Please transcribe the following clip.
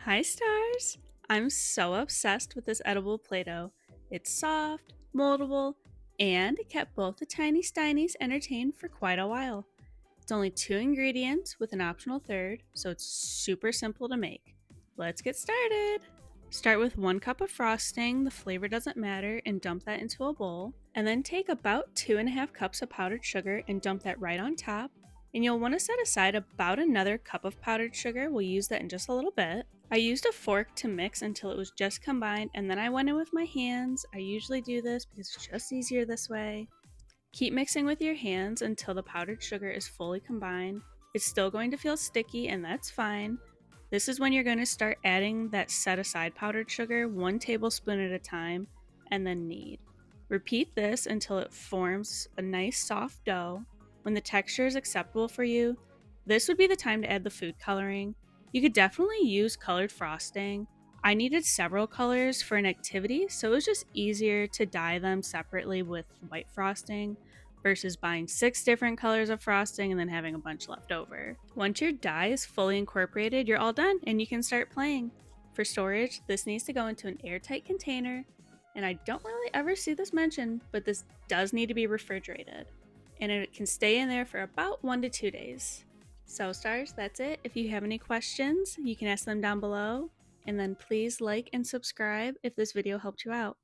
Hi, stars! I'm so obsessed with this edible Play Doh. It's soft, moldable, and it kept both the tiny Steinies entertained for quite a while. It's only two ingredients with an optional third, so it's super simple to make. Let's get started! Start with 1 cup of frosting, the flavor doesn't matter, and dump that into a bowl. And then take about 2.5 cups of powdered sugar and dump that right on top. And you'll want to set aside about another cup of powdered sugar. We'll use that in just a little bit. I used a fork to mix until it was just combined, and then I went in with my hands. I usually do this because it's just easier this way. Keep mixing with your hands until the powdered sugar is fully combined. It's still going to feel sticky, and that's fine. This is when you're going to start adding that set aside powdered sugar, 1 tablespoon at a time, and then knead. Repeat this until it forms a nice soft dough. When the texture is acceptable for you, this would be the time to add the food coloring. You could definitely use colored frosting. I needed several colors for an activity, so it was just easier to dye them separately with white frosting versus buying 6 different colors of frosting and then having a bunch left over. Once your dye is fully incorporated, you're all done and you can start playing. For storage, this needs to go into an airtight container, and I don't really ever see this mentioned, but this does need to be refrigerated. And it can stay in there for about 1 to 2 days. So stars, that's it. If you have any questions, you can ask them down below. And then please like and subscribe if this video helped you out.